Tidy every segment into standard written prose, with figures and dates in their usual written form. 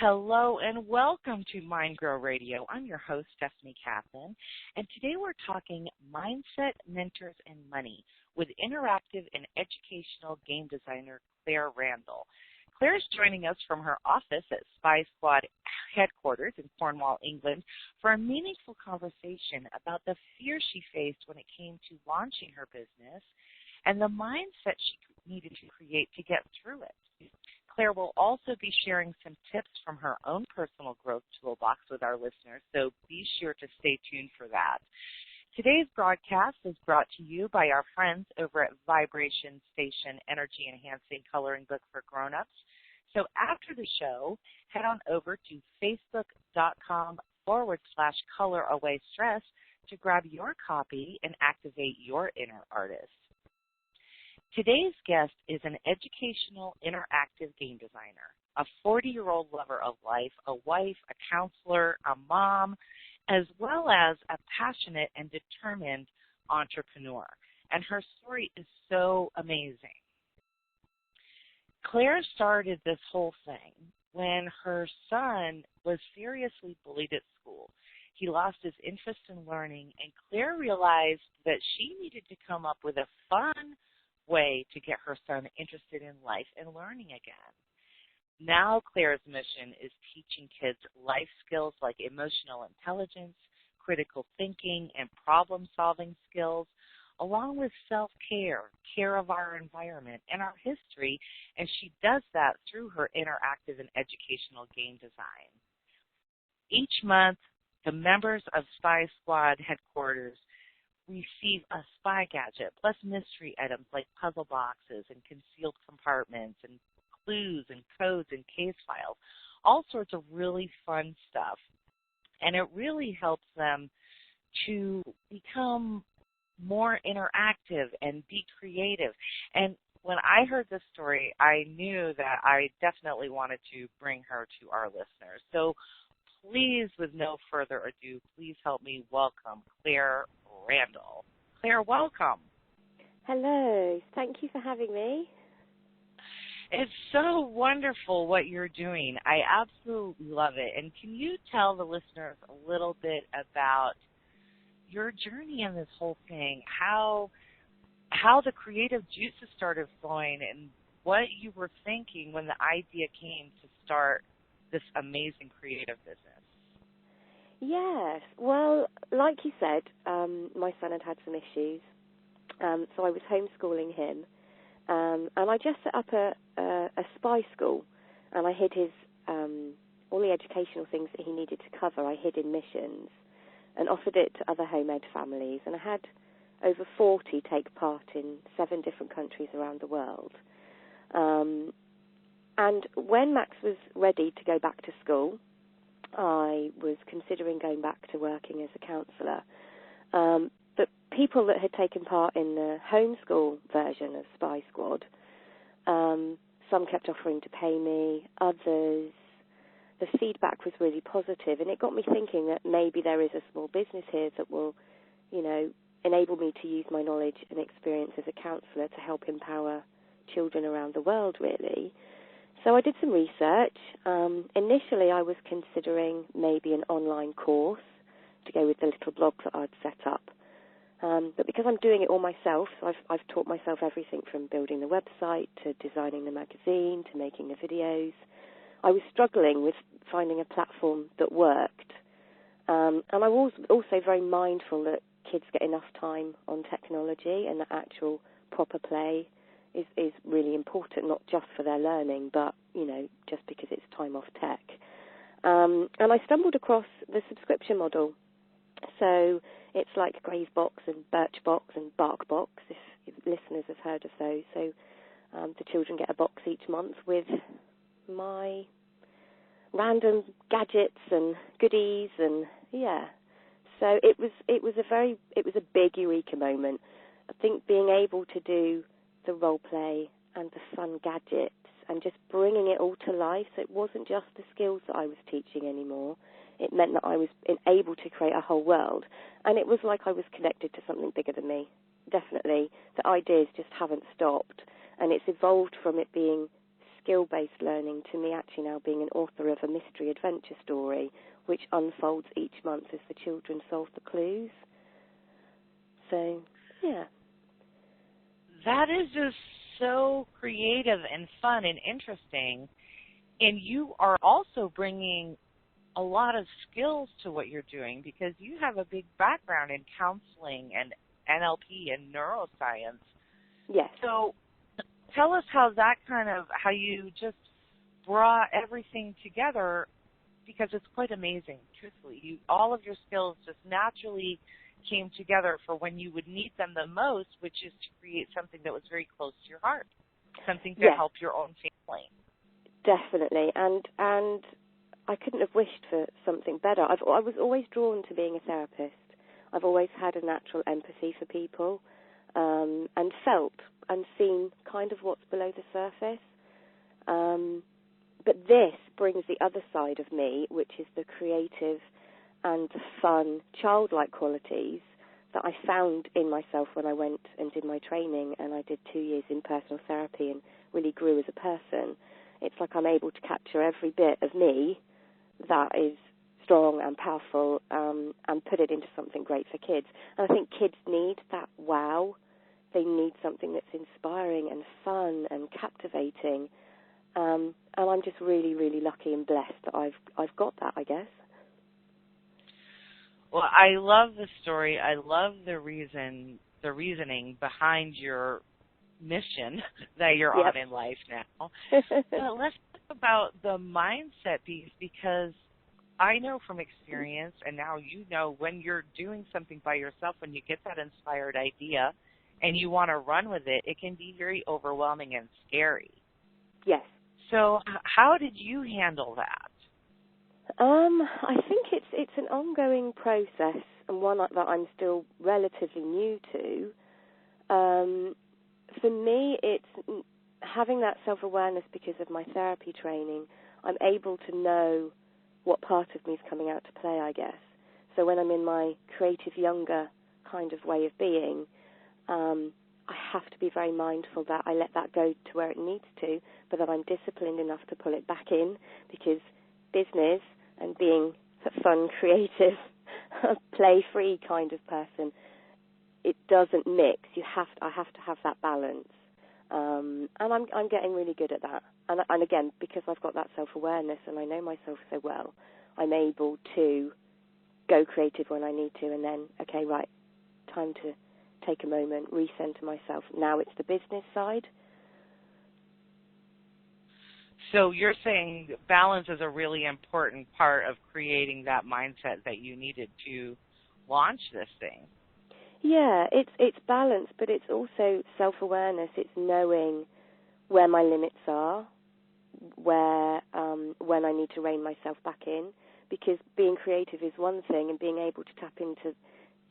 Hello and welcome to Mindgrow Radio. I'm your host, Stephanie Kathan, and today we're talking mindset, mentors, and money with interactive and educational game designer Claire Randall. Claire is joining us from her office at Spy Squad headquarters in Cornwall, England, for a meaningful conversation about the fear she faced when it came to launching her business and the mindset she needed to create to get through it. Claire will also be sharing some tips from her own personal growth toolbox with our listeners, so be sure to stay tuned for that. Today's broadcast is brought to you by our friends over at Vibration Station Energy Enhancing Coloring Book for Grown-Ups. So after the show, head on over to facebook.com/color-away-stress to grab your copy and activate your inner artist. Today's guest is an educational, interactive game designer, a 40-year-old lover of life, a wife, a counselor, a mom, as well as a passionate and determined entrepreneur. And her story is so amazing. Claire started this whole thing when her son was seriously bullied at school. He lost his interest in learning, and Claire realized that she needed to come up with a fun way to get her son interested in life and learning again. Now Claire's mission is teaching kids life skills like emotional intelligence, critical thinking, and problem-solving skills, along with self-care, care of our environment, and our history, and she does that through her interactive and educational game design. Each month, the members of Spy Squad headquarters receive a spy gadget, plus mystery items like puzzle boxes and concealed compartments and clues and codes and case files, all sorts of really fun stuff. And it really helps them to become more interactive and be creative. And when I heard this story, I knew that I definitely wanted to bring her to our listeners. So please, with no further ado, please help me welcome Claire Randall. Claire, welcome. Hello. Thank you for having me. It's so wonderful what you're doing. I absolutely love it. And can you tell the listeners a little bit about your journey in this whole thing, how the creative juices started flowing, and what you were thinking when the idea came to start this amazing creative business? Yes. Well, like you said, my son had some issues, so I was homeschooling him, and I just set up a spy school, and I hid his all the educational things that he needed to cover. I hid in missions and offered it to other home ed families, and I had over 40 take part in 7 different countries around the world. And when Max was ready to go back to school, I was considering going back to working as a counsellor. But people that had taken part in the homeschool version of Spy Squad, some kept offering to pay me, others, the feedback was really positive, and it got me thinking that maybe there is a small business here that will, enable me to use my knowledge and experience as a counsellor to help empower children around the world, really. So I did some research. Initially, I was considering maybe an online course to go with the little blog that I'd set up. But because I'm doing it all myself, so I've taught myself everything from building the website to designing the magazine to making the videos. I was struggling with finding a platform that worked. And I was also very mindful that kids get enough time on technology, and that actual proper play is really important, not just for their learning, but, just because it's time off tech. And I stumbled across the subscription model. So it's like Gravebox and Birchbox and Barkbox, if listeners have heard of those. So the children get a box each month with my random gadgets and goodies, and so it was a big eureka moment. I think being able to do the role play and the fun gadgets and just bringing it all to life, so it wasn't just the skills that I was teaching anymore. It meant that I was able to create a whole world, and it was like I was connected to something bigger than me. Definitely, the ideas just haven't stopped, and it's evolved from it being skill-based learning to me actually now being an author of a mystery adventure story which unfolds each month as the children solve the clues. So, yeah. That is just so creative and fun and interesting. And you are also bringing a lot of skills to what you're doing because you have a big background in counseling and NLP and neuroscience. Yes. So tell us how you just brought everything together, because it's quite amazing, truthfully. All of your skills just naturally came together for when you would need them the most, which is to create something that was very close to your heart, something to help your own family. Definitely, and I couldn't have wished for something better. I was always drawn to being a therapist. I've always had a natural empathy for people, and felt and seen kind of what's below the surface. But this brings the other side of me, which is the creative and the fun, childlike qualities that I found in myself when I went and did my training, and I did 2 years in personal therapy and really grew as a person. It's like I'm able to capture every bit of me that is strong and powerful, and put it into something great for kids. And I think kids need that wow. They need something that's inspiring and fun and captivating. And I'm just really, really lucky and blessed that I've got that, I guess. Well, I love the story. I love the reasoning behind your mission that you're on in life now. But let's talk about the mindset piece, because I know from experience, and now you know, when you're doing something by yourself, when you get that inspired idea and you want to run with it, it can be very overwhelming and scary. Yes. So how did you handle that? I think it's an ongoing process, and one that I'm still relatively new to. For me, it's having that self-awareness because of my therapy training. I'm able to know what part of me is coming out to play, I guess. So when I'm in my creative, younger kind of way of being, I have to be very mindful that I let that go to where it needs to, but that I'm disciplined enough to pull it back in, because business and being a fun, creative, play-free kind of person, it doesn't mix. I have to have that balance, and I'm getting really good at that. And again, because I've got that self-awareness and I know myself so well, I'm able to go creative when I need to, and then, okay, right, time to take a moment, recenter myself. Now it's the business side. So you're saying balance is a really important part of creating that mindset that you needed to launch this thing. Yeah, it's balance, but it's also self-awareness. It's knowing where my limits are, where when I need to rein myself back in, because being creative is one thing, and being able to tap into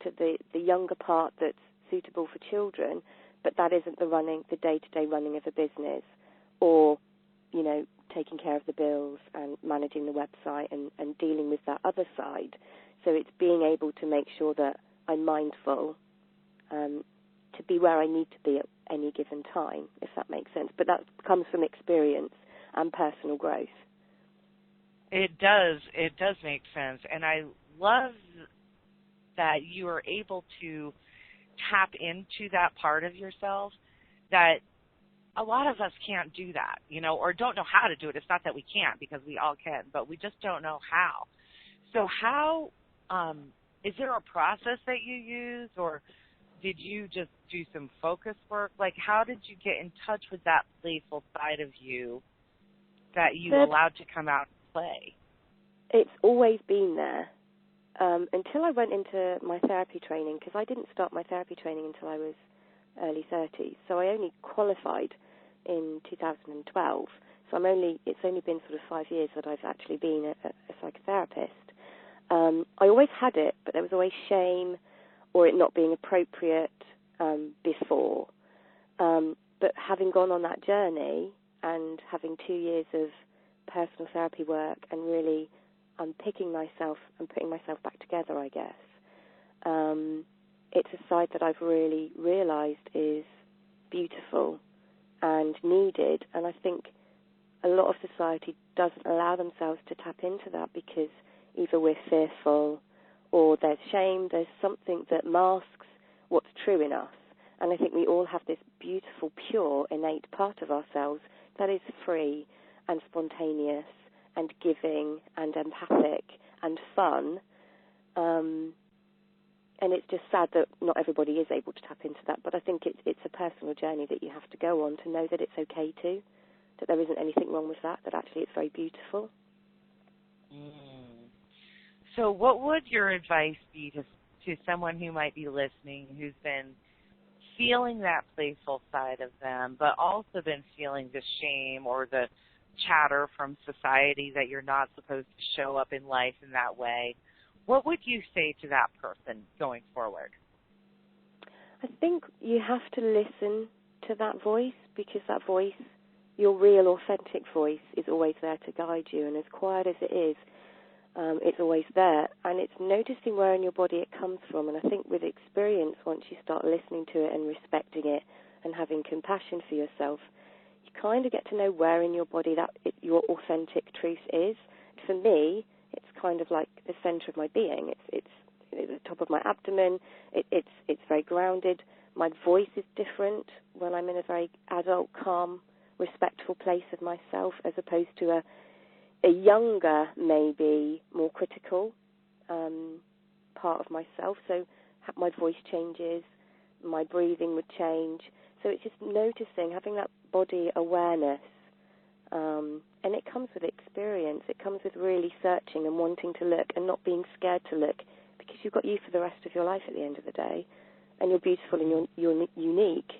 the younger part that's suitable for children, but that isn't the day-to-day running of a business, or, you know, taking care of the bills and managing the website and dealing with that other side. So it's being able to make sure that I'm mindful to be where I need to be at any given time, if that makes sense. But that comes from experience and personal growth. It does. It does make sense. And I love that you are able to tap into that part of yourself that a lot of us can't do that, you know, or don't know how to do it. It's not that we can't, because we all can, but we just don't know how. So how, is there a process that you use, or did you just do some focus work? Like, how did you get in touch with that playful side of you that you allowed to come out and play? It's always been there. Until I went into my therapy training, because I didn't start my therapy training until I was early 30s, so I only qualified in 2012. So it's only been sort of 5 years that I've actually been a psychotherapist. I always had it, but there was always shame or it not being appropriate before. But having gone on that journey and having 2 years of personal therapy work and really unpicking myself and putting myself back together, I guess, it's a side that I've really realised is beautiful and needed. And I think a lot of society doesn't allow themselves to tap into that because either we're fearful or there's shame, there's something that masks what's true in us. And I think we all have this beautiful, pure, innate part of ourselves that is free and spontaneous and giving and empathic and fun. And it's just sad that not everybody is able to tap into that. But I think it's a personal journey that you have to go on to know that it's okay to, that there isn't anything wrong with that actually it's very beautiful. So what would your advice be to someone who might be listening who's been feeling that playful side of them, but also been feeling the shame or the chatter from society that you're not supposed to show up in life in that way? What would you say to that person going forward? I think you have to listen to that voice, because that voice, your real authentic voice, is always there to guide you. And as quiet as it is, it's always there. And it's noticing where in your body it comes from. And I think with experience, once you start listening to it and respecting it and having compassion for yourself, you kind of get to know where in your body your authentic truth is. For me, it's kind of like the center of my being. It's the top of my abdomen. It's very grounded. My voice is different when I'm in a very adult, calm, respectful place of myself, as opposed to a younger, maybe more critical part of myself. So my voice changes, my breathing would change. So it's just noticing, having that body awareness. And it comes with experience. It comes with really searching and wanting to look and not being scared to look, because you've got you for the rest of your life at the end of the day, and you're beautiful and you're unique.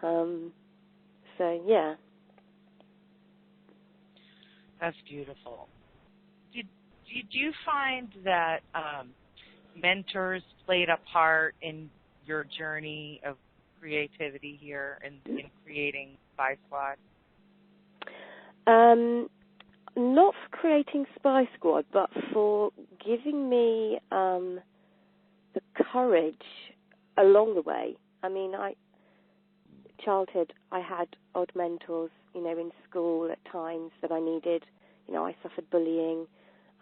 So, yeah. That's beautiful. Did you find that mentors played a part in your journey of creativity here in creating Spy Squad? Not for creating Spy Squad, but for giving me the courage along the way. I mean, childhood, I had odd mentors, in school at times that I needed. I suffered bullying.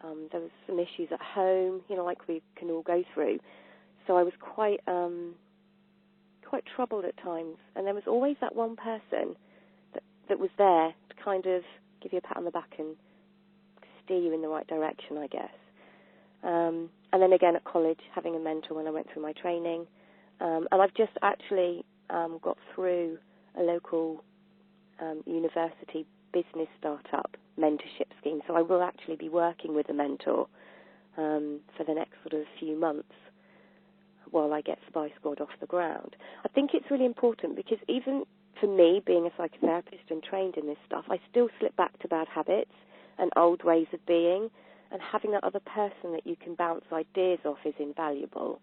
There was some issues at home, like we can all go through. So I was quite troubled at times. And there was always that one person that was there to kind of give you a pat on the back and steer you in the right direction, I guess. And then again at college, having a mentor when I went through my training. And I've just actually got through a local university business startup mentorship scheme. So I will actually be working with a mentor for the next sort of few months while I get Spy Squad off the ground. I think it's really important because even for me, being a psychotherapist and trained in this stuff, I still slip back to bad habits and old ways of being, and having that other person that you can bounce ideas off is invaluable,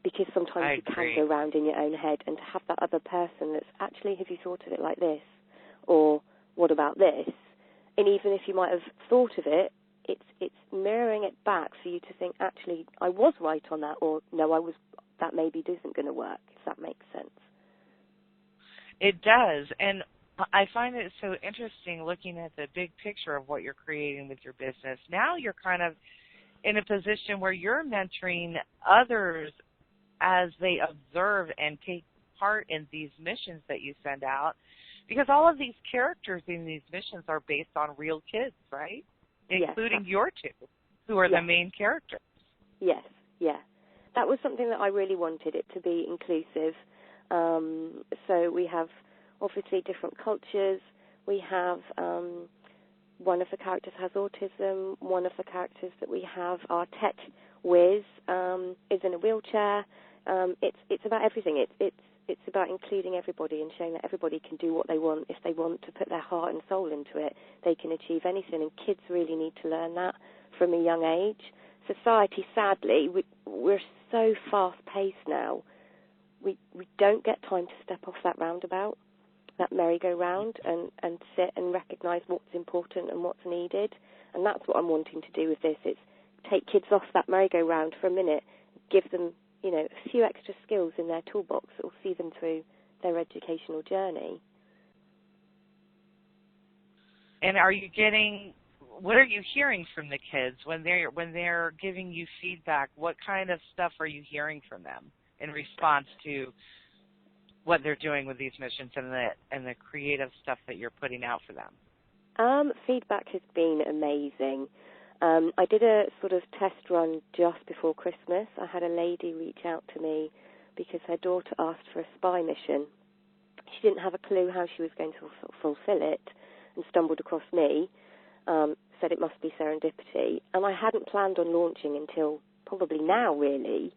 because sometimes you can go around in your own head, and to have that other person that's actually, have you thought of it like this? Or what about this? And even if you might have thought of it, it's mirroring it back for you to think, actually, I was right on that, or no, that maybe isn't going to work, if that makes sense. It does, and I find it so interesting looking at the big picture of what you're creating with your business. Now you're kind of in a position where you're mentoring others as they observe and take part in these missions that you send out, because all of these characters in these missions are based on real kids, right? Including your two, who are the main characters. Yes, yeah. That was something that I really wanted, it to be inclusive. So we have obviously different cultures. We have one of the characters has autism. One of the characters that we have, our tech whiz, is in a wheelchair. It's about everything. It's about including everybody and showing that everybody can do what they want. If they want to put their heart and soul into it, they can achieve anything. And kids really need to learn that from a young age. Society, sadly, we're so fast-paced now. We don't get time to step off that roundabout, that merry-go-round, and sit and recognise what's important and what's needed. And that's what I'm wanting to do with this. It's take kids off that merry-go-round for a minute, give them, a few extra skills in their toolbox that will see them through their educational journey. And what are you hearing from the kids when they're giving you feedback? What kind of stuff are you hearing from them in response to what they're doing with these missions and the creative stuff that you're putting out for them? Feedback has been amazing. I did a sort of test run just before Christmas. I had a lady reach out to me because her daughter asked for a spy mission. She didn't have a clue how she was going to fulfill it and stumbled across me, said it must be serendipity. And I hadn't planned on launching until probably now, really,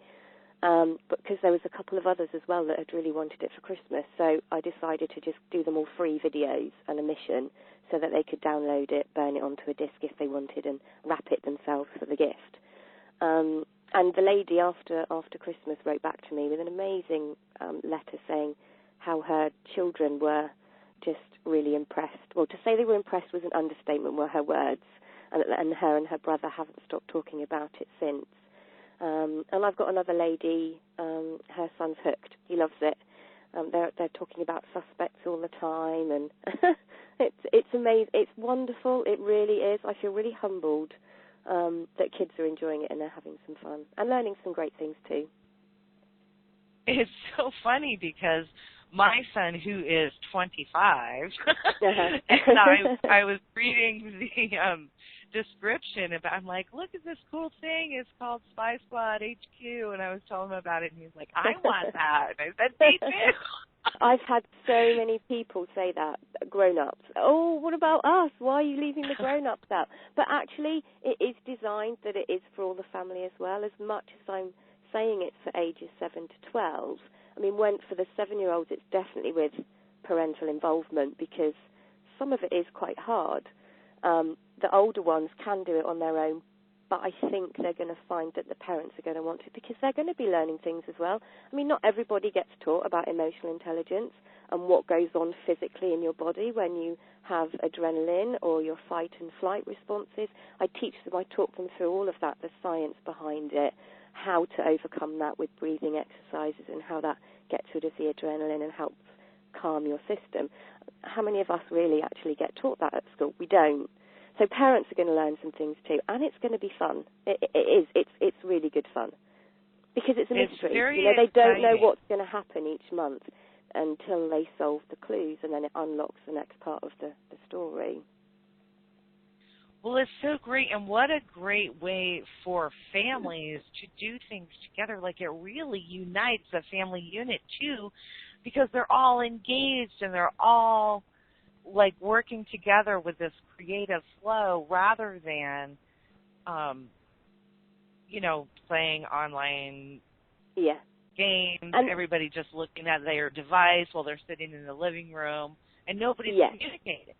but because there was a couple of others as well that had really wanted it for Christmas. So I decided to just do them all free videos and a mission so that they could download it, burn it onto a disc if they wanted, and wrap it themselves for the gift. And the lady after Christmas wrote back to me with an amazing letter saying how her children were just really impressed. Well, to say they were impressed was an understatement, were her words, and her and her brother haven't stopped talking about it since. And I've got another lady, her son's hooked. He loves it. They're talking about suspects all the time, and it's amazing. It's wonderful. It really is. I feel really humbled that kids are enjoying it and they're having some fun and learning some great things too. It's so funny because my son, who is 25, and I was reading the description about, I'm like, look at this cool thing. It's called Spy Squad HQ, and I was telling him about it, and he was like, I want that. And I said, me too. I've had so many people say that, grown-ups. Oh, what about us? Why are you leaving the grown-ups out? But actually, it is designed that it is for all the family as well. As much as I'm saying it's for ages 7 to 12, I mean, for the 7-year-olds, it's definitely with parental involvement because some of it is quite hard. The older ones can do it on their own, but I think they're going to find that the parents are going to want to because they're going to be learning things as well. I mean, not everybody gets taught about emotional intelligence and what goes on physically in your body when you have adrenaline or your fight and flight responses. I talk them through all of that, the science behind it, how to overcome that with breathing exercises and how that gets rid of the adrenaline and helps calm your system. How many of us really actually get taught that at school? We don't. So parents are going to learn some things too, and it's going to be fun. It is. It's really good fun because it's a mystery. They don't know what's going to happen each month until they solve the clues, and then it unlocks the next part of the story. Well, it's so great, and what a great way for families to do things together. Like, it really unites a family unit, too, because they're all engaged and they're all, like, working together with this creative flow rather than, playing online games, and everybody just looking at their device while they're sitting in the living room, and nobody's communicating.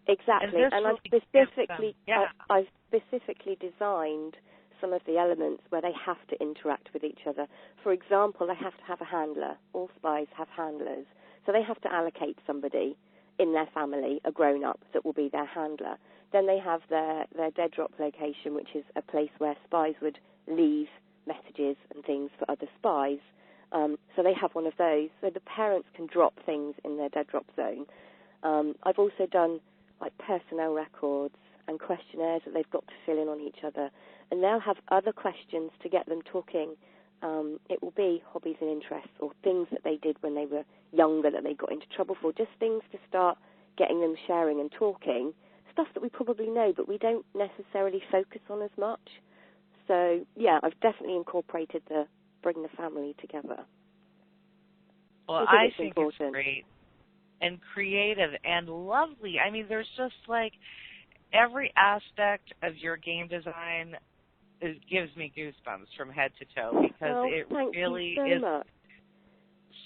Exactly, and I've specifically designed some of the elements where they have to interact with each other. For example, they have to have a handler. All spies have handlers. So they have to allocate somebody in their family, a grown-up, that will be their handler. Then they have their dead drop location, which is a place where spies would leave messages and things for other spies. So they have one of those. So the parents can drop things in their dead drop zone. I've also done like personnel records and questionnaires that they've got to fill in on each other. And they'll have other questions to get them talking. It will be hobbies and interests or things that they did when they were younger that they got into trouble for, just things to start getting them sharing and talking, stuff that we probably know but we don't necessarily focus on as much. So, yeah, I've definitely incorporated bring the family together. Well, I think it's great and creative and lovely. I mean, there's just like every aspect of your game design gives me goosebumps from head to toe because it really is. Much.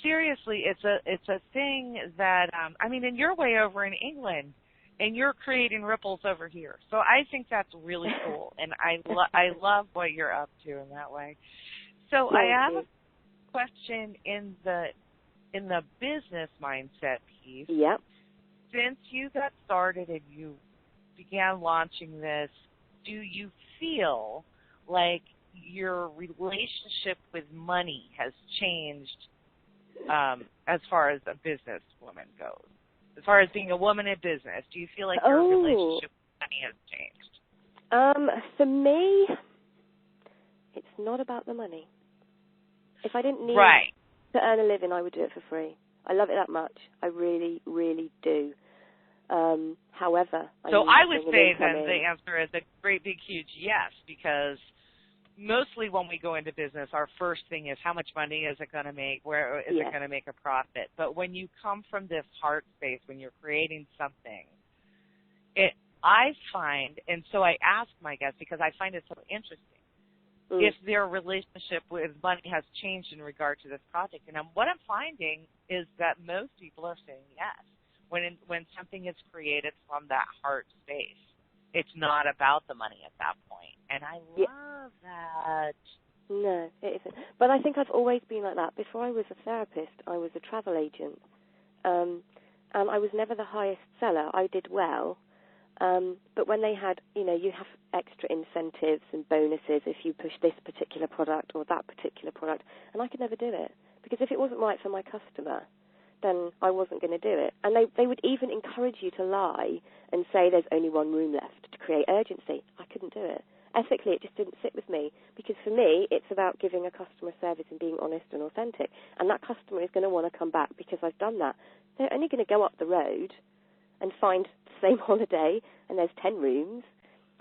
Seriously, it's a thing that and you're way over in England, and you're creating ripples over here. So I think that's really cool, and I love what you're up to in that way. So I have a question in the business mindset piece. Yep. Since you got started and you began launching this, do you feel like your relationship with money has changed as far as a businesswoman goes? as far as being a woman in business? Do you feel like your relationship with money has changed? For me, it's not about the money. If I didn't need to earn a living, I would do it for free. I love it that much. I really, really do. However, I would say then the answer is a great big huge yes, because mostly when we go into business, our first thing is how much money is it going to make, where is it going to make a profit. But when you come from this heart space, when you're creating something, I find, and so I ask my guests because I find it so interesting, if their relationship with money has changed in regard to this project. And what I'm finding is that most people are saying yes. When something is created from that heart space, it's not about the money at that point. And I love that. No, it isn't. But I think I've always been like that. Before I was a therapist, I was a travel agent. And I was never the highest seller. I did well. But when they had, you have extra incentives and bonuses if you push this particular product or that particular product, and I could never do it. Because if it wasn't right for my customer, then I wasn't going to do it. And they would even encourage you to lie and say there's only one room left to create urgency. I couldn't do it. Ethically, it just didn't sit with me, because for me, it's about giving a customer service and being honest and authentic. And that customer is going to want to come back because I've done that. They're only going to go up the road and find the same holiday, and there's 10 rooms.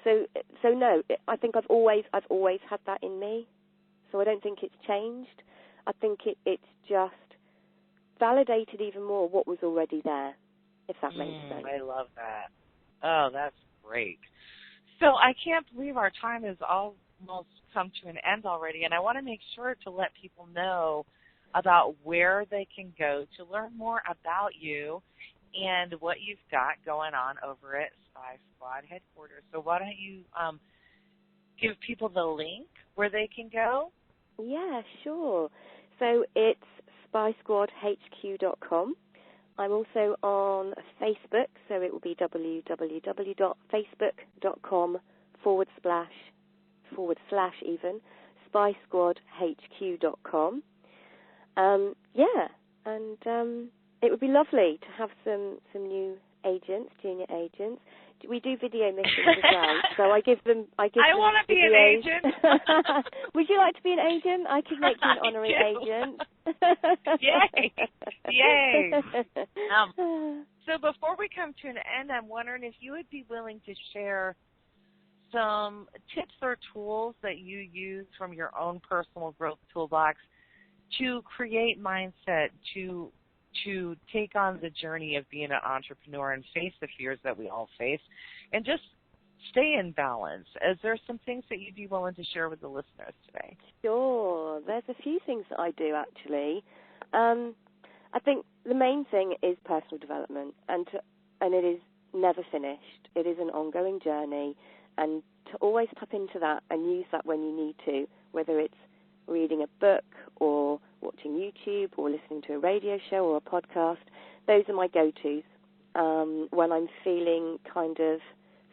So no, I think I've always had that in me. So I don't think it's changed. I think it's just validated even more what was already there, if that makes sense. I love that. Oh, that's great. So I can't believe our time has almost come to an end already, and I want to make sure to let people know about where they can go to learn more about you and what you've got going on over at Spy Squad headquarters. So why don't you give people the link where they can go? Yeah, sure. So it's spysquadhq.com. I'm also on Facebook, so it will be www.facebook.com// spysquadhq.com. It would be lovely to have some new agents, junior agents. We do video missions as well, so I give them. I want to be an agent. Would you like to be an agent? I could make you an honorary agent. Yay! Yay! So before we come to an end, I'm wondering if you would be willing to share some tips or tools that you use from your own personal growth toolbox to create mindset, to take on the journey of being an entrepreneur and face the fears that we all face and just stay in balance. Is there some things that you'd be willing to share with the listeners today? Sure. There's a few things that I do, actually. I think the main thing is personal development, and it is never finished. It is an ongoing journey, and to always tap into that and use that when you need to, whether it's reading a book or watching YouTube or listening to a radio show or a podcast. Those are my go-tos. When I'm feeling kind of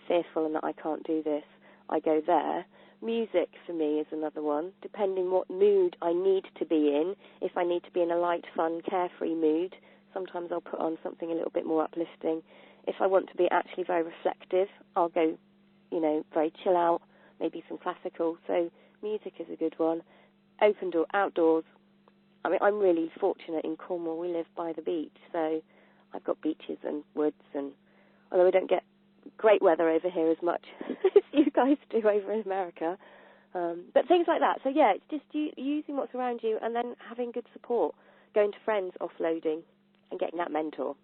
fearful and that I can't do this, I go there. Music for me is another one, depending what mood I need to be in. If I need to be in a light, fun, carefree mood, sometimes I'll put on something a little bit more uplifting. If I want to be actually very reflective, I'll go, very chill out, maybe some classical. So music is a good one. Outdoors. I mean, I'm really fortunate in Cornwall. We live by the beach, so I've got beaches and woods, and although we don't get great weather over here as much as you guys do over in America, but things like that. So yeah, it's just using what's around you and then having good support, going to friends, offloading, and getting that mentor.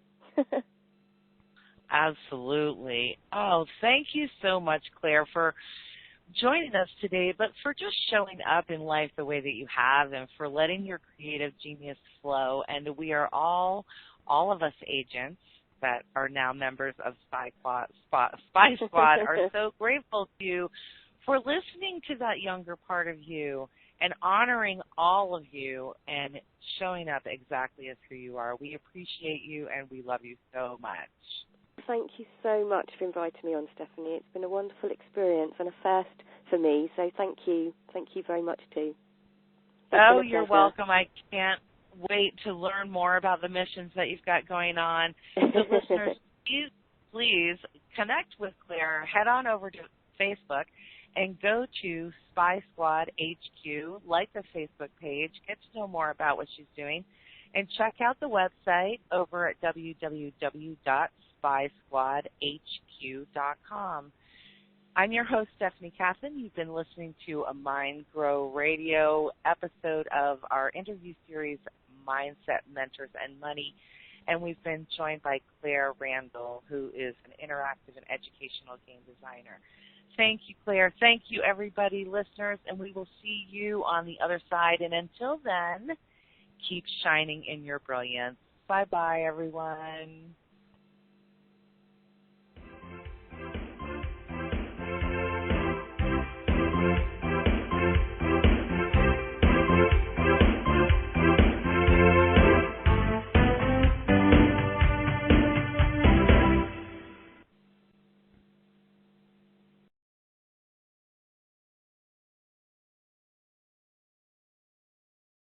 Absolutely. Oh, thank you so much, Claire, for joining us today, but for just showing up in life the way that you have and for letting your creative genius flow. And we are all of us agents that are now members of Spy Squad are so grateful to you for listening to that younger part of you and honoring all of you and showing up exactly as who you are. We appreciate you and we love you so much. Thank you so much for inviting me on, Stephanie. It's been a wonderful experience and a first for me, so thank you. Thank you very much, too. Oh, you're welcome. I can't wait to learn more about the missions that you've got going on. So listeners, please connect with Claire. Head on over to Facebook and go to Spy Squad HQ, like the Facebook page, get to know more about what she's doing, and check out the website over at www.spysquadhq.com. I'm your host, Stephanie Kathan. You've been listening to a Mindgrow Radio episode of our interview series, Mindset, Mentors, and Money. And we've been joined by Claire Randall, who is an interactive and educational game designer. Thank you, Claire. Thank you, everybody, listeners, and we will see you on the other side. And until then, keep shining in your brilliance. Bye-bye, everyone.